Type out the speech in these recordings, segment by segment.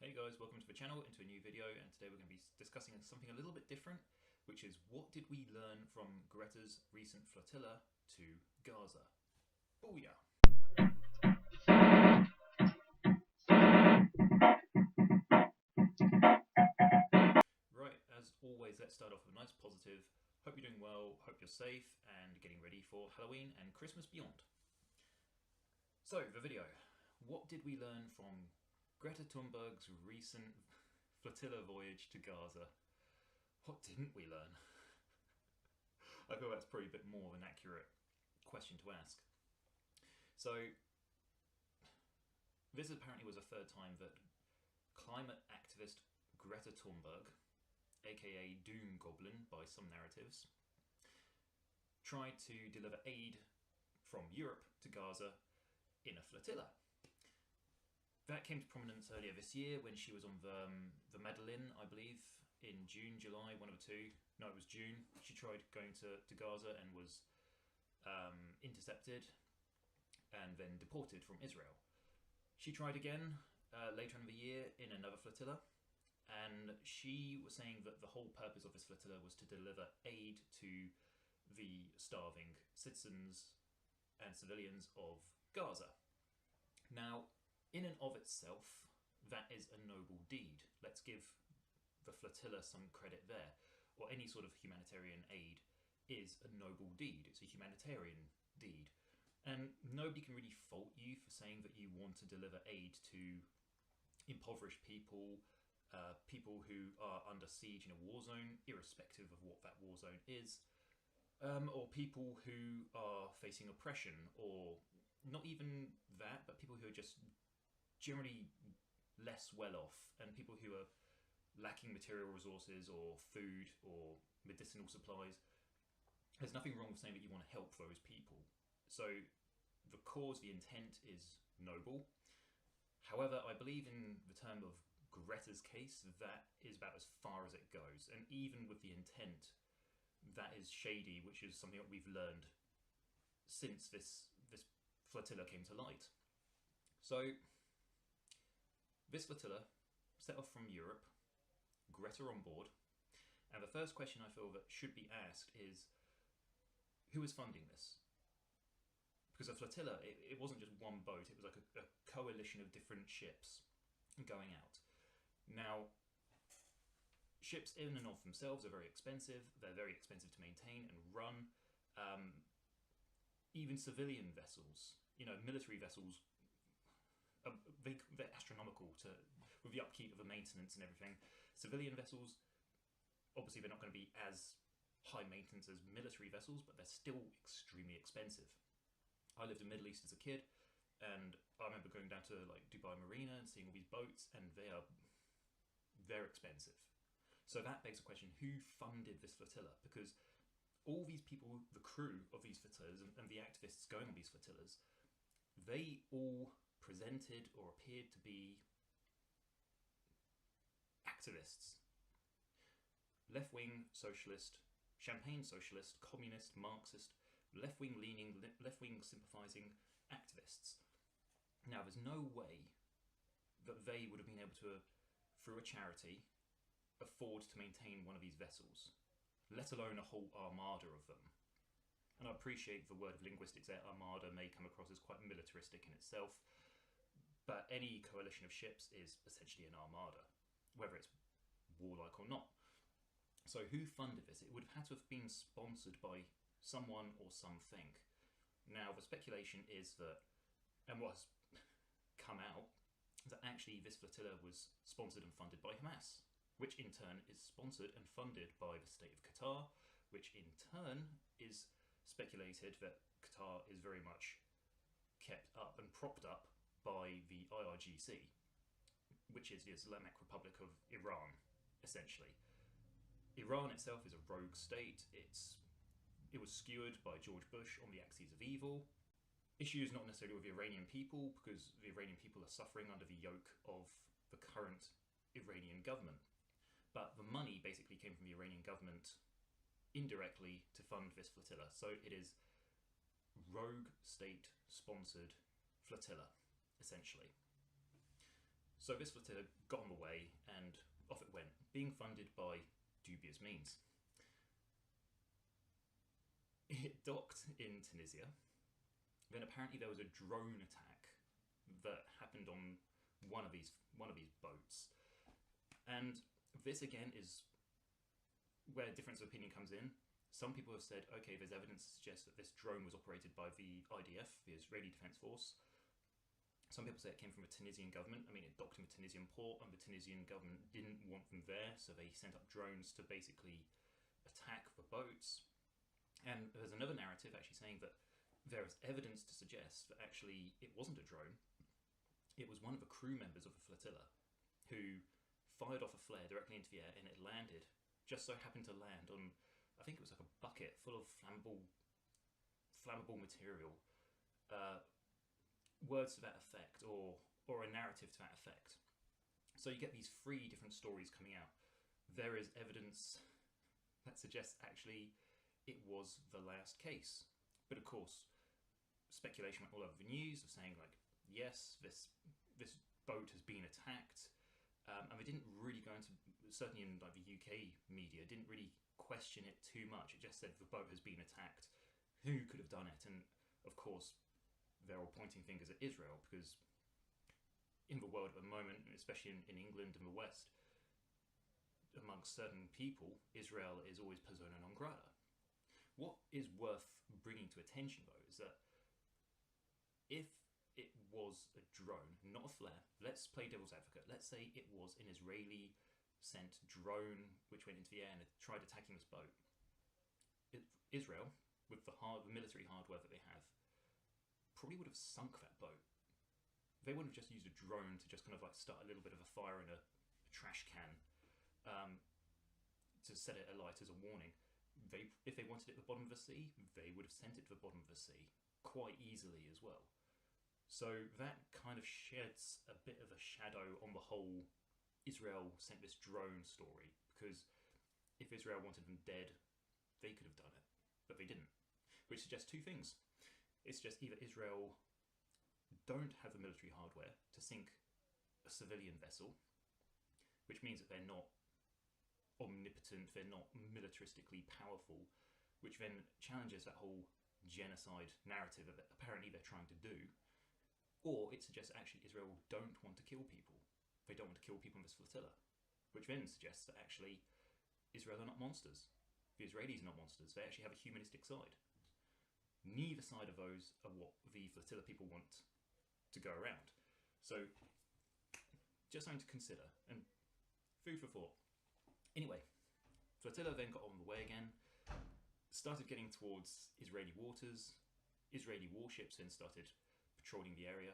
Hey guys, welcome to the channel, into a new video, and today we're going to be discussing something a little bit different, which is what did we learn from Greta's recent flotilla to Gaza? Booyah! Right, as always, let's start off with a nice positive. Hope you're doing well, hope you're safe, and getting ready for Halloween and Christmas beyond. So, the video. What did we learn from Greta Thunberg's recent flotilla voyage to Gaza? What didn't we learn? I feel that's probably a bit more of an accurate question to ask. So, this apparently was the third time that climate activist Greta Thunberg, aka Doom Goblin by some narratives, tried to deliver aid from Europe to Gaza in a flotilla. That came to prominence earlier this year when she was on the Madeleine, I believe, in June, July, one of the two. No, it was June. She tried going to Gaza and was intercepted and then deported from Israel. She tried again later in the year in another flotilla, and she was saying that the whole purpose of this flotilla was to deliver aid to the starving citizens and civilians of Gaza. Now, in and of itself, that is a noble deed. Let's give the flotilla some credit there. Or any sort of humanitarian aid is a noble deed. It's a humanitarian deed. And nobody can really fault you for saying that you want to deliver aid to impoverished people, people who are under siege in a war zone, irrespective of what that war zone is, or people who are facing oppression, or not even that, but people who are just generally less well off, and people who are lacking material resources or food or medicinal supplies. There's nothing wrong with saying that you want to help those people. So the cause, the intent is noble. However, I believe in the term of Greta's case, that is about as far as it goes. And even with the intent, that is shady, which is something that we've learned since this flotilla came to light. So this flotilla set off from Europe, Greta on board, and the first question I feel that should be asked is, who is funding this? Because a flotilla, it wasn't just one boat, it was like a coalition of different ships going out. Now, ships in and of themselves are very expensive, they're very expensive to maintain and run. Even civilian vessels, military vessels, they're astronomical with the upkeep of the maintenance and everything. Civilian vessels, obviously they're not going to be as high maintenance as military vessels, but they're still extremely expensive. I lived in the Middle East as a kid, and I remember going down to like Dubai Marina and seeing all these boats, and they're expensive. So that begs the question, who funded this flotilla? Because all these people, the crew of these flotillas and the activists going on these flotillas, they all presented or appeared to be activists. Left-wing socialist, champagne socialist, communist, Marxist, left-wing leaning, left-wing sympathising activists. Now, there's no way that they would have been able to, through a charity, afford to maintain one of these vessels, let alone a whole armada of them. And I appreciate the word of linguistics there, armada may come across as quite militaristic in itself, but any coalition of ships is essentially an armada, whether it's warlike or not. So who funded this? It would have had to have been sponsored by someone or something. Now, the speculation is that, and what has come out, that actually this flotilla was sponsored and funded by Hamas, which in turn is sponsored and funded by the state of Qatar, which in turn is speculated that Qatar is very much kept up and propped up by the IRGC, which is the Islamic Republic of Iran, essentially. Iran itself is a rogue state. It was skewered by George Bush on the axes of evil. Issues not necessarily with the Iranian people, because the Iranian people are suffering under the yoke of the current Iranian government. But the money basically came from the Iranian government indirectly to fund this flotilla. So it is rogue state-sponsored flotilla, essentially. So this flotilla got on the way and off it went, being funded by dubious means. It docked in Tunisia. Then apparently there was a drone attack that happened on one of these boats, and this again is where difference of opinion comes in. Some people have said, okay, there's evidence to suggest that this drone was operated by the IDF, the Israeli Defense Force. Some people say it came from a Tunisian government. I mean, it docked in a Tunisian port, and the Tunisian government didn't want them there, so they sent up drones to basically attack the boats. And there's another narrative actually saying that there is evidence to suggest that actually it wasn't a drone. It was one of the crew members of the flotilla who fired off a flare directly into the air, and it landed, just so happened to land on, I think it was like a bucket full of flammable material. Words to that effect, or a narrative to that effect. So you get these three different stories coming out. There is evidence that suggests actually it was the last case. But of course, speculation went all over the news of saying like, yes, this boat has been attacked. And they didn't really go into, certainly in like the UK media, didn't really question it too much. It just said the boat has been attacked. Who could have done it? And of course, they're all pointing fingers at Israel, because in the world at the moment, especially in England and the West, amongst certain people, Israel is always persona non grata. What is worth bringing to attention, though, is that if it was a drone, not a flare, let's play devil's advocate. Let's say it was an Israeli sent drone which went into the air and tried attacking this boat. Israel, with the military hardware that they have, probably would have sunk that boat. They wouldn't have just used a drone to just kind of like start a little bit of a fire in a trash can to set it alight as a warning. If they wanted it at the bottom of the sea, they would have sent it to the bottom of the sea quite easily as well. So that kind of sheds a bit of a shadow on the whole Israel sent this drone story, because if Israel wanted them dead, they could have done it, but they didn't. Which suggests two things. It's just either Israel don't have the military hardware to sink a civilian vessel, which means that they're not omnipotent, they're not militaristically powerful, which then challenges that whole genocide narrative that apparently they're trying to do. Or it suggests actually Israel don't want to kill people. They don't want to kill people in this flotilla, which then suggests that actually Israel are not monsters. The Israelis are not monsters. They actually have a humanistic side. Neither side of those are what the flotilla people want to go around. So, just something to consider, and food for thought. Anyway, flotilla then got on the way again, started getting towards Israeli waters. Israeli warships then started patrolling the area,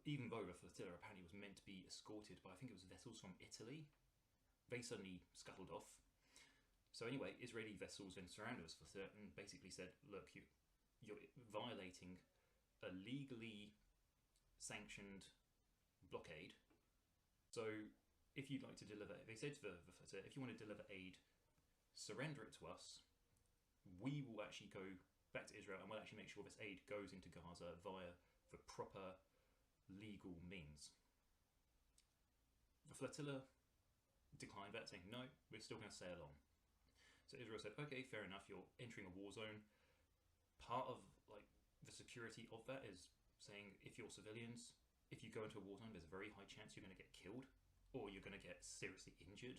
even though the flotilla apparently was meant to be escorted by, I think it was vessels from Italy. They suddenly scuttled off. So anyway, Israeli vessels then surrounded this flotilla and basically said, look, you're violating a legally sanctioned blockade. So if you'd like to deliver, they said to the flotilla, if you want to deliver aid, surrender it to us. We will actually go back to Israel and we'll actually make sure this aid goes into Gaza via the proper legal means. The flotilla declined that, saying, no, we're still going to sail on. So Israel said, okay, fair enough, you're entering a war zone. Part of like the security of that is saying, if you're civilians, if you go into a war zone, there's a very high chance you're going to get killed or you're going to get seriously injured.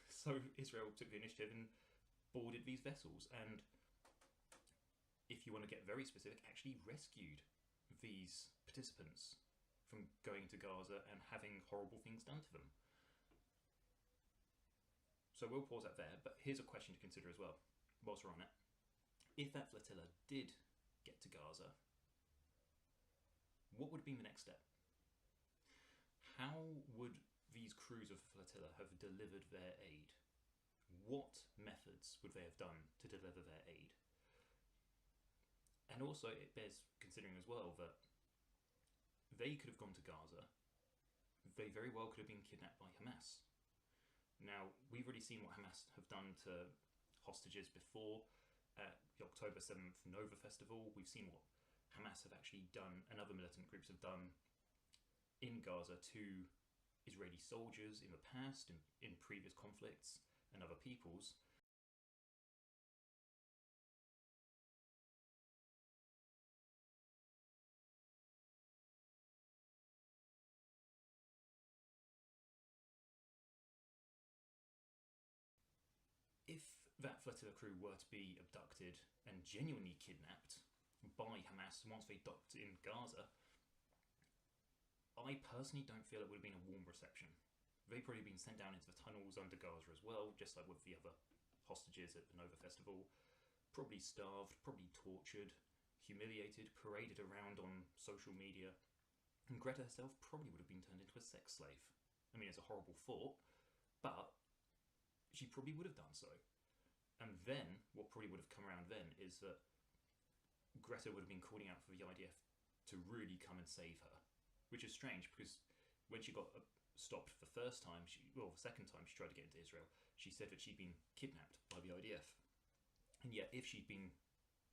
So Israel took the initiative and boarded these vessels, and if you want to get very specific, actually rescued these participants from going to Gaza and having horrible things done to them. So we'll pause that there, but here's a question to consider as well, whilst we're on it. If that flotilla did get to Gaza, what would be the next step? How would these crews of flotilla have delivered their aid? What methods would they have done to deliver their aid? And also it bears considering as well that they could have gone to Gaza. They very well could have been kidnapped by Hamas. Now, we've already seen what Hamas have done to hostages before at the October 7th Nova Festival. We've seen what Hamas have actually done and other militant groups have done in Gaza to Israeli soldiers in the past, in previous conflicts, and other peoples. If that flotilla crew were to be abducted and genuinely kidnapped by Hamas once they docked in Gaza, I personally don't feel it would have been a warm reception. They've probably been sent down into the tunnels under Gaza as well, just like with the other hostages at the Nova Festival. Probably starved, probably tortured, humiliated, paraded around on social media. And Greta herself probably would have been turned into a sex slave. I mean, it's a horrible thought, but she probably would have done so. And then, what probably would have come around then is that Greta would have been calling out for the IDF to really come and save her. Which is strange, because when she got stopped the first time, the second time she tried to get into Israel, she said that she'd been kidnapped by the IDF. And yet, if she'd been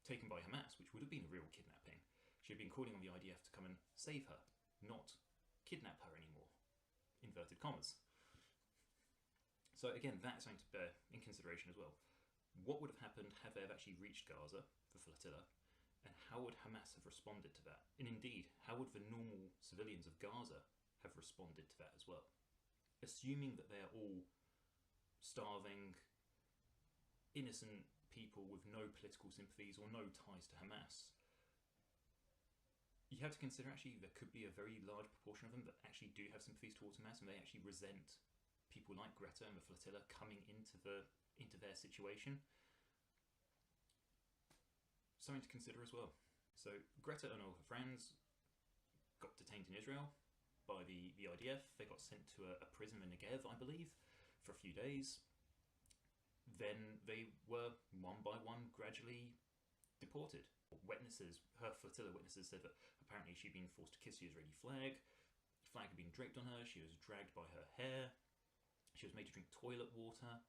taken by Hamas, which would have been a real kidnapping, she'd been calling on the IDF to come and save her, not kidnap her anymore. Inverted commas. So again, that's something to bear in consideration as well. What would have happened had they have actually reached Gaza, the flotilla, and how would Hamas have responded to that? And indeed, how would the normal civilians of Gaza have responded to that as well? Assuming that they're all starving, innocent people with no political sympathies or no ties to Hamas, you have to consider actually there could be a very large proportion of them that actually do have sympathies towards Hamas, and they actually resent people like Greta and the flotilla coming into their situation. Something to consider as well. So Greta and all her friends got detained in Israel by the IDF. They got sent to a prison in Negev, I believe, for a few days. Then they were one by one gradually deported. Witnesses, her flotilla witnesses, said that apparently she'd been forced to kiss the Israeli flag. The flag had been draped on her. She was dragged by her hair. She was made to drink toilet water.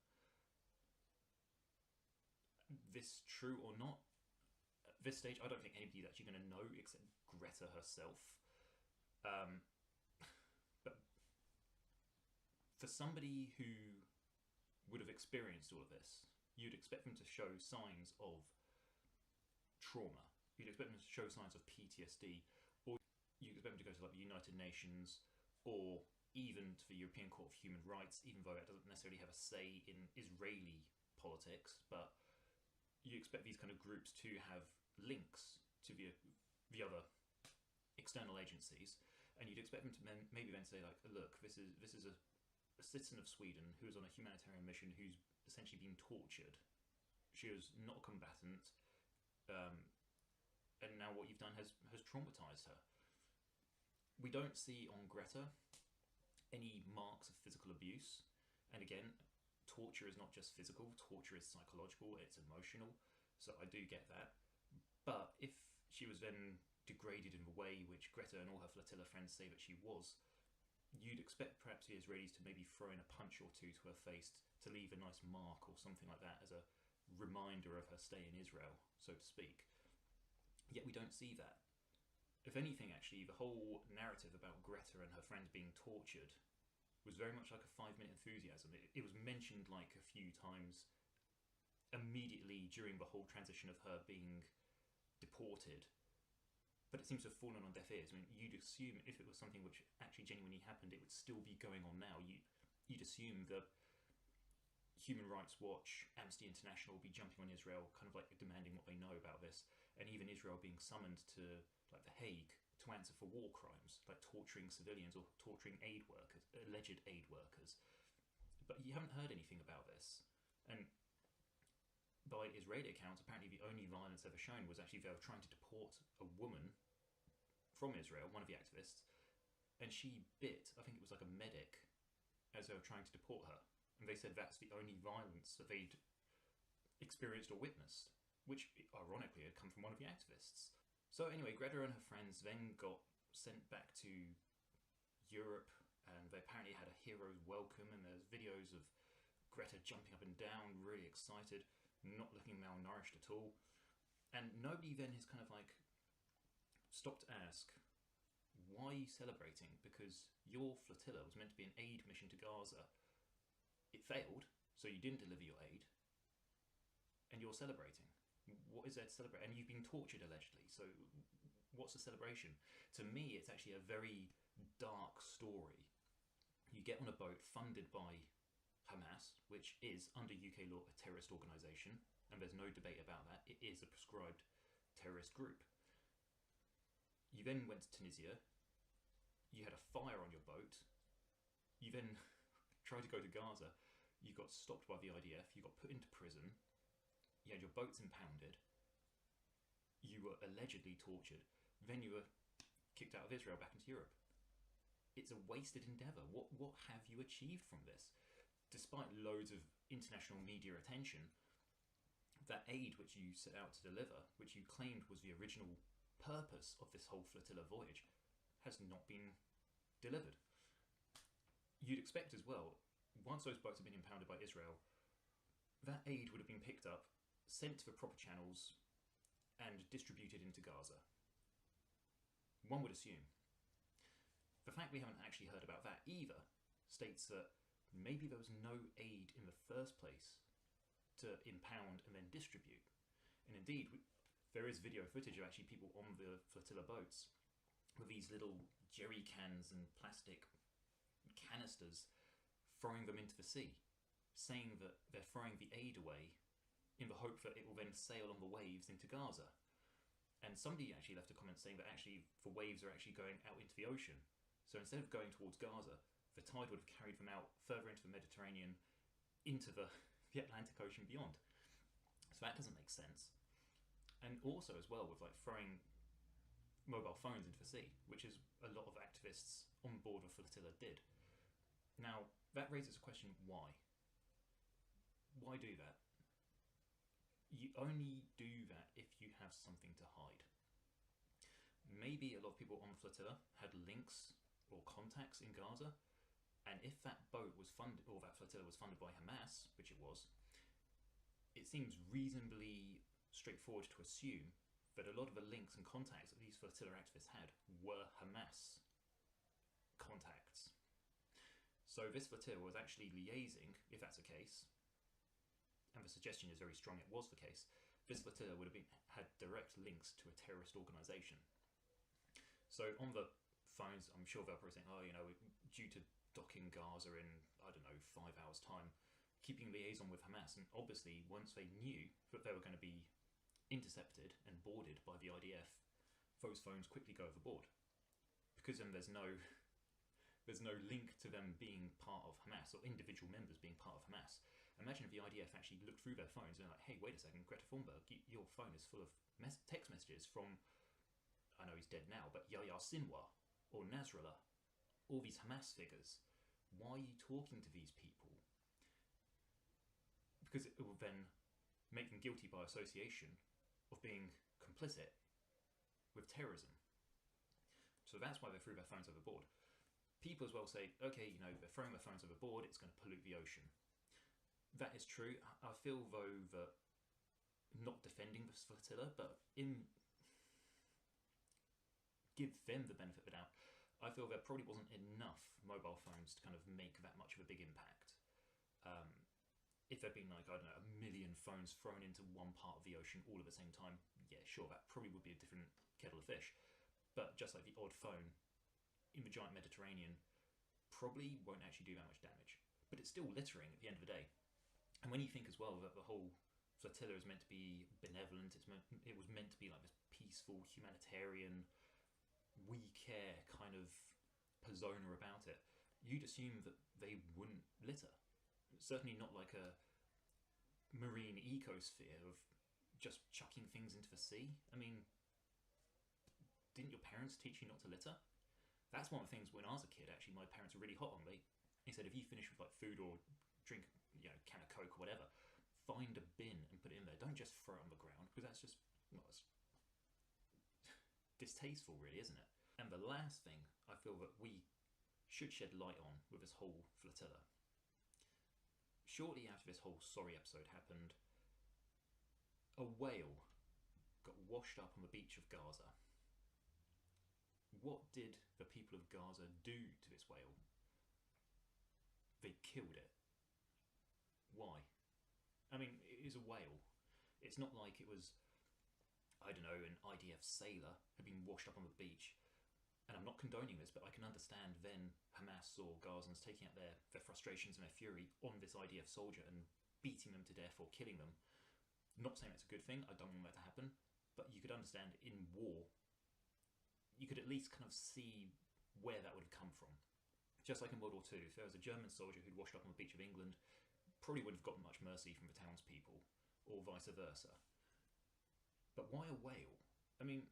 This true or not? At this stage, I don't think anybody's actually going to know except Greta herself. But for somebody who would have experienced all of this, you'd expect them to show signs of trauma. You'd expect them to show signs of PTSD, or you'd expect them to go to like the United Nations, or even to the European Court of Human Rights, even though it doesn't necessarily have a say in Israeli politics, but you expect these kind of groups to have links to the other external agencies, and you'd expect them to maybe then say like, look, this is a citizen of Sweden who is on a humanitarian mission who's essentially been tortured. She was not a combatant, and now what you've done has traumatized her. We don't see on Greta any marks of physical abuse, and again, torture is not just physical, torture is psychological, it's emotional, so I do get that. But if she was then degraded in the way which Greta and all her flotilla friends say that she was, you'd expect perhaps the Israelis to maybe throw in a punch or two to her face to leave a nice mark or something like that as a reminder of her stay in Israel, so to speak. Yet we don't see that. If anything, actually, the whole narrative about Greta and her friends being tortured was very much like a 5-minute enthusiasm. It was mentioned like a few times immediately during the whole transition of her being deported, but it seems to have fallen on deaf ears. I mean, you'd assume if it was something which actually genuinely happened, it would still be going on now. You'd assume that Human Rights Watch, Amnesty International will be jumping on Israel, kind of like demanding what they know about this, and even Israel being summoned to like The Hague to answer for war crimes, like torturing civilians or torturing aid workers, alleged aid workers. But you haven't heard anything about this. And by Israeli accounts, apparently the only violence ever shown was actually they were trying to deport a woman from Israel, one of the activists, and she bit, I think it was like a medic, as they were trying to deport her. And they said that's the only violence that they'd experienced or witnessed, which ironically had come from one of the activists. So anyway, Greta and her friends then got sent back to Europe, and they apparently had a hero's welcome, and there's videos of Greta jumping up and down, really excited, not looking malnourished at all. And nobody then has kind of like stopped to ask why are you celebrating? Because your flotilla was meant to be an aid mission to Gaza. It failed, so you didn't deliver your aid, and you're celebrating. What is there to celebrate? And you've been tortured, allegedly, so what's the celebration? To me, it's actually a very dark story. You get on a boat funded by Hamas, which is, under UK law, a terrorist organisation, and there's no debate about that. It is a prescribed terrorist group. You then went to Tunisia. You had a fire on your boat. You then tried to go to Gaza. You got stopped by the IDF. You got put into prison. You had your boats impounded. You were allegedly tortured. Then you were kicked out of Israel back into Europe. It's a wasted endeavour. What have you achieved from this? Despite loads of international media attention, that aid which you set out to deliver, which you claimed was the original purpose of this whole flotilla voyage, has not been delivered. You'd expect as well, once those boats have been impounded by Israel, that aid would have been picked up, sent to the proper channels, and distributed into Gaza. One would assume. The fact we haven't actually heard about that either states that maybe there was no aid in the first place to impound and then distribute. And indeed, there is video footage of actually people on the flotilla boats with these little jerry cans and plastic canisters, throwing them into the sea, saying that they're throwing the aid away in the hope that it will then sail on the waves into Gaza. And somebody actually left a comment saying that actually the waves are actually going out into the ocean. So instead of going towards Gaza, the tide would have carried them out further into the Mediterranean, into the Atlantic Ocean beyond. So that doesn't make sense. And also as well with like throwing mobile phones into the sea, which is a lot of activists on board the flotilla did. Now, that raises a question, why? Why do that? You only do that if you have something to hide. Maybe a lot of people on the flotilla had links or contacts in Gaza, and if that boat was funded, or that flotilla was funded by Hamas, which it was, it seems reasonably straightforward to assume that a lot of the links and contacts that these flotilla activists had were Hamas contacts. So this flotilla was actually liaising, if that's the case, and the suggestion is very strong it was the case, this flotilla would have had direct links to a terrorist organisation. So on the phones, I'm sure they'll probably say, oh, you know, due to docking Gaza in, I don't know, 5 hours' time, keeping liaison with Hamas. And obviously, once they knew that they were going to be intercepted and boarded by the IDF, those phones quickly go overboard. Because then there's no link to them being part of Hamas, or individual members being part of Hamas. Imagine if the IDF actually looked through their phones and they're like, hey, wait a second, Greta Thunberg, your phone is full of text messages from, I know he's dead now, but Yahya Sinwar or Nasrallah, all these Hamas figures. Why are you talking to these people? Because it will then make them guilty by association of being complicit with terrorism. So that's why they threw their phones overboard. People as well say, okay, you know, they're throwing their phones overboard, it's going to pollute the ocean. That is true. I feel, though, that not defending the flotilla, but give them the benefit of the doubt, I feel there probably wasn't enough mobile phones to kind of make that much of a big impact. If there'd been, like, I don't know, 1 million phones thrown into one part of the ocean all at the same time, yeah, sure, that probably would be a different kettle of fish. But just like the odd phone in the giant Mediterranean probably won't actually do that much damage. But it's still littering at the end of the day. And when you think as well that the whole flotilla is meant to be benevolent, it was meant to be like this peaceful, humanitarian, we care kind of persona about it, you'd assume that they wouldn't litter. Certainly not like a marine ecosphere of just chucking things into the sea. I mean, didn't your parents teach you not to litter? That's one of the things when I was a kid, actually, my parents were really hot on me. He said, if you finish with like food or drink, you know, can of Coke or whatever, find a bin and put it in there. Don't just throw it on the ground, because that's just, well, it's distasteful really, isn't it? And the last thing I feel that we should shed light on with this whole flotilla. Shortly after this whole sorry episode happened, a whale got washed up on the beach of Gaza. What did the people of Gaza do to this whale? They killed it. Why? I mean, it is a whale. It's not like it was, I don't know, an IDF sailor had been washed up on the beach. And I'm not condoning this, but I can understand then Hamas or Gazans taking out their frustrations and their fury on this IDF soldier and beating them to death or killing them. Not saying that's a good thing, I don't want that to happen, but you could understand in war, you could at least kind of see where that would have come from. Just like in World War II, if there was a German soldier who'd washed up on the beach of England, probably wouldn't have gotten much mercy from the townspeople, or vice versa. But why a whale? I mean,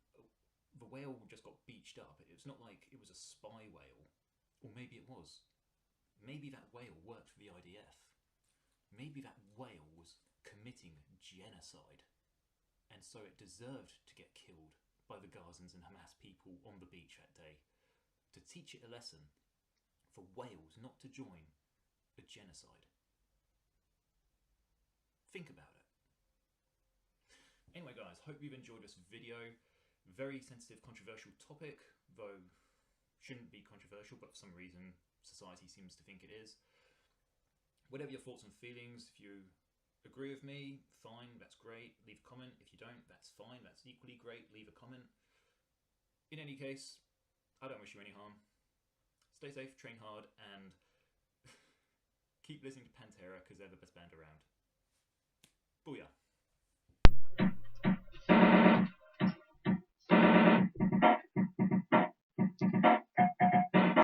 the whale just got beached up. It's not like it was a spy whale. Or maybe it was. Maybe that whale worked for the IDF. Maybe that whale was committing genocide. And so it deserved to get killed by the Gazans and Hamas people on the beach that day. To teach it a lesson for whales not to join a genocide. Think about it. Anyway guys, hope you've enjoyed this video. Very sensitive, controversial topic, though shouldn't be controversial, but for some reason society seems to think it is. Whatever your thoughts and feelings, if you agree with me, fine, that's great, leave a comment. If you don't, that's fine, that's equally great, leave a comment. In any case, I don't wish you any harm. Stay safe, train hard, and keep listening to Pantera because they're the best band around. Booyah!